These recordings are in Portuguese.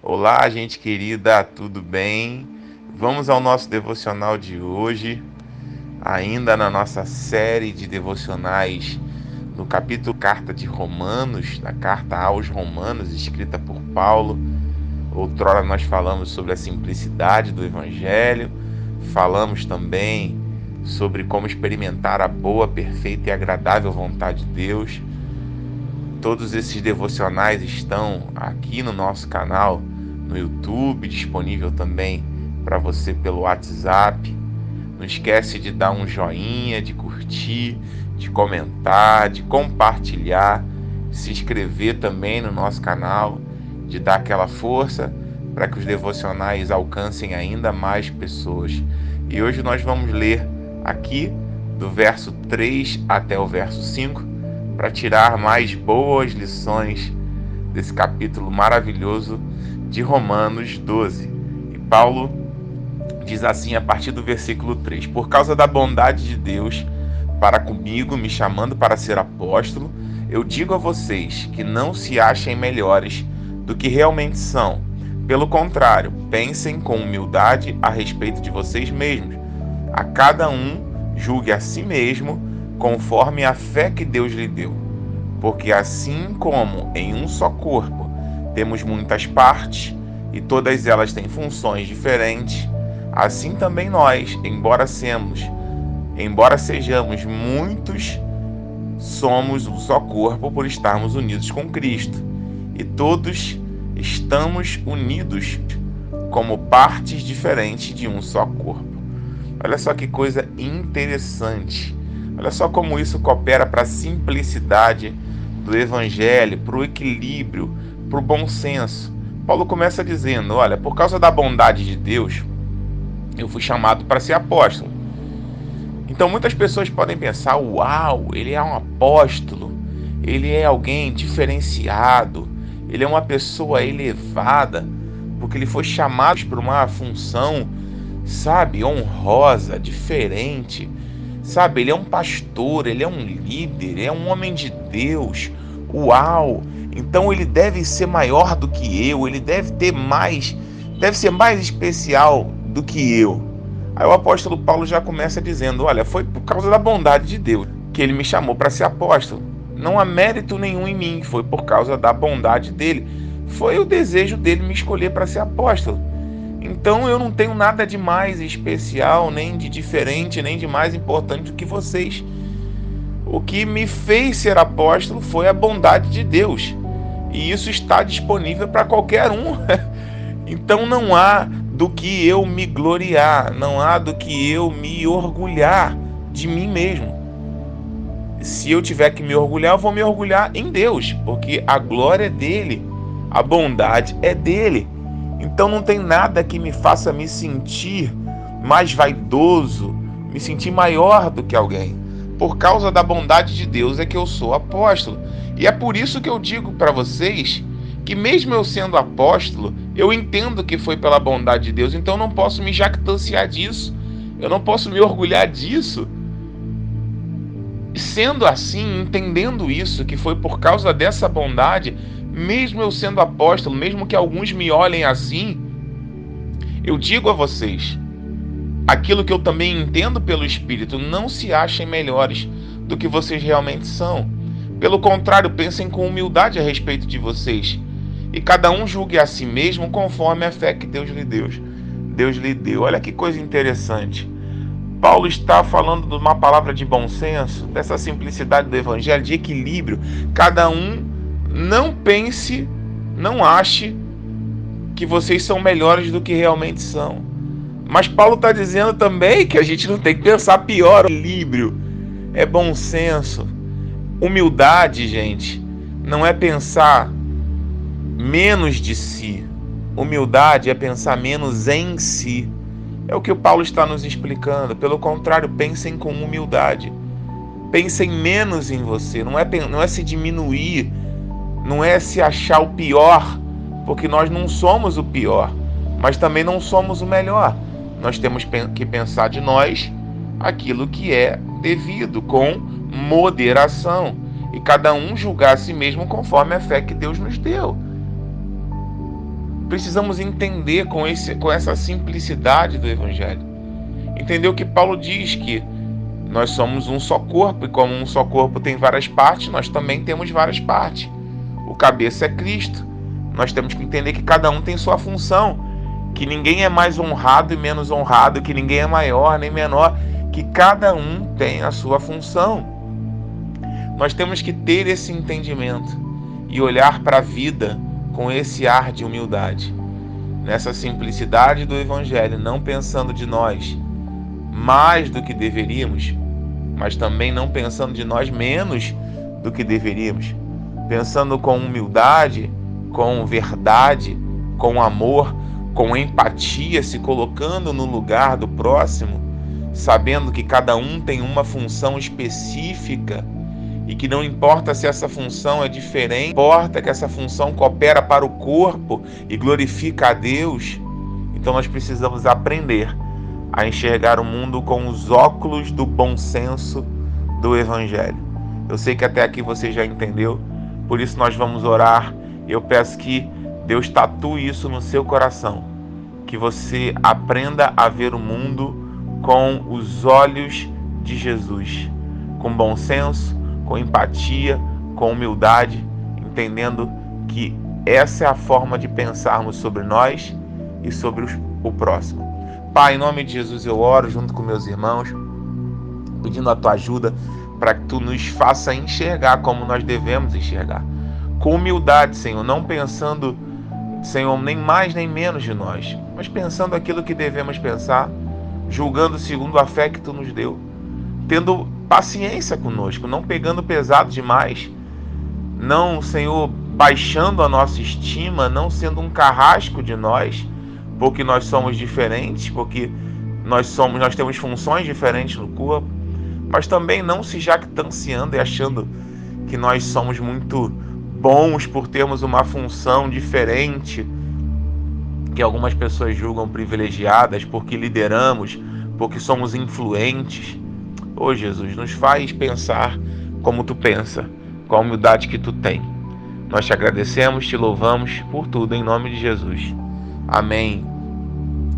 Olá, gente querida, tudo bem? Vamos ao nosso devocional de hoje, ainda na nossa série de devocionais no capítulo Carta de Romanos, na carta aos Romanos, escrita por Paulo. Outrora nós falamos sobre a simplicidade do Evangelho, falamos também sobre como experimentar a boa, perfeita e agradável vontade de Deus. Todos esses devocionais estão aqui no nosso canal no YouTube, disponível também para você pelo WhatsApp. Não esquece de dar um joinha, de curtir, de comentar, de compartilhar, se inscrever também no nosso canal, de dar aquela força para que os devocionais alcancem ainda mais pessoas. E hoje nós vamos ler aqui do verso 3 até o verso 5 para tirar mais boas lições desse capítulo maravilhoso de Romanos 12. E Paulo diz assim a partir do versículo 3: Por causa da bondade de Deus para comigo, me chamando para ser apóstolo, eu digo a vocês que não se achem melhores do que realmente são. Pelo contrário, pensem com humildade a respeito de vocês mesmos. A cada um julgue a si mesmo conforme a fé que Deus lhe deu. Porque assim como em um só corpo temos muitas partes e todas elas têm funções diferentes, assim também nós, embora sejamos muitos, somos um só corpo por estarmos unidos com Cristo. E todos estamos unidos como partes diferentes de um só corpo. Olha só que coisa interessante. Olha só como isso coopera para a simplicidade do Evangelho, para o equilíbrio, para o bom senso. Paulo começa dizendo: olha, por causa da bondade de Deus, eu fui chamado para ser apóstolo. Então muitas pessoas podem pensar: uau, ele é um apóstolo, ele é alguém diferenciado, ele é uma pessoa elevada, porque ele foi chamado para uma função, sabe, honrosa, diferente. Sabe, ele é um pastor, ele é um líder, é um homem de Deus. Uau! Então ele deve ser maior do que eu, ele deve ser mais especial do que eu. Aí o apóstolo Paulo já começa dizendo: olha, foi por causa da bondade de Deus que ele me chamou para ser apóstolo. Não há mérito nenhum em mim, foi por causa da bondade dele. Foi o desejo dele me escolher para ser apóstolo. Então eu não tenho nada de mais especial, nem de diferente, nem de mais importante do que vocês. O que me fez ser apóstolo foi a bondade de Deus. E isso está disponível para qualquer um. Então não há do que eu me gloriar, não há do que eu me orgulhar de mim mesmo. Se eu tiver que me orgulhar, eu vou me orgulhar em Deus, porque a glória é dele, a bondade é dele. Então não tem nada que me faça me sentir mais vaidoso, me sentir maior do que alguém. Por causa da bondade de Deus é que eu sou apóstolo. E é por isso que eu digo para vocês que mesmo eu sendo apóstolo, eu entendo que foi pela bondade de Deus. Então eu não posso me jactanciar disso. Eu não posso me orgulhar disso. Sendo assim, entendendo isso, que foi por causa dessa bondade, mesmo eu sendo apóstolo, mesmo que alguns me olhem assim, eu digo a vocês, aquilo que eu também entendo pelo Espírito: não se achem melhores do que vocês realmente são. Pelo contrário, pensem com humildade a respeito de vocês. E cada um julgue a si mesmo conforme a fé que Deus lhe deu. Olha que coisa interessante. Paulo está falando de uma palavra de bom senso, dessa simplicidade do Evangelho, de equilíbrio. Cada um não pense, não ache que vocês são melhores do que realmente são. Mas Paulo está dizendo também que a gente não tem que pensar pior. Equilíbrio é bom senso. Humildade, gente, não é pensar menos de si. Humildade é pensar menos em si. É o que o Paulo está nos explicando. Pelo contrário, pensem com humildade. Pensem menos em você. Não é se diminuir, não é se achar o pior, porque nós não somos o pior, mas também não somos o melhor. Nós temos que pensar de nós aquilo que é devido, com moderação, e cada um julgar a si mesmo conforme a fé que Deus nos deu. precisamos entender com essa simplicidade do Evangelho. Entender o que Paulo diz, que nós somos um só corpo, e como um só corpo tem várias partes, nós também temos várias partes. O cabeça é Cristo. Nós temos que entender que cada um tem sua função, que ninguém é mais honrado e menos honrado, que ninguém é maior nem menor, que cada um tem a sua função. Nós temos que ter esse entendimento e olhar para a vida com esse ar de humildade, nessa simplicidade do Evangelho, não pensando de nós mais do que deveríamos, mas também não pensando de nós menos do que deveríamos, pensando com humildade, com verdade, com amor, com empatia, se colocando no lugar do próximo, sabendo que cada um tem uma função específica e que não importa se essa função é diferente, importa que essa função coopera para o corpo e glorifica a Deus. Então nós precisamos aprender a enxergar o mundo com os óculos do bom senso do Evangelho. Eu sei que até aqui você já entendeu, por isso nós vamos orar. Eu peço que Deus tatue isso no seu coração, que você aprenda a ver o mundo com os olhos de Jesus, com bom senso, com empatia, com humildade, entendendo que essa é a forma de pensarmos sobre nós e sobre o próximo. Pai, em nome de Jesus eu oro junto com meus irmãos, pedindo a tua ajuda para que tu nos faça enxergar como nós devemos enxergar. Com humildade, Senhor, não pensando, Senhor, nem mais nem menos de nós, mas pensando aquilo que devemos pensar, julgando segundo a fé que tu nos deu, tendo paciência conosco, não pegando pesado demais, não, Senhor, baixando a nossa estima, não sendo um carrasco de nós, porque nós somos diferentes, porque nós temos funções diferentes no corpo, mas também não se jactanciando e achando que nós somos muito bons por termos uma função diferente, que algumas pessoas julgam privilegiadas, porque lideramos, porque somos influentes. Ô Jesus, nos faz pensar como tu pensa, com a humildade que tu tem. Nós te agradecemos, te louvamos por tudo, em nome de Jesus. Amém.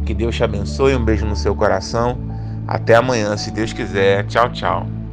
Que Deus te abençoe, um beijo no seu coração. Até amanhã, se Deus quiser. Tchau, tchau.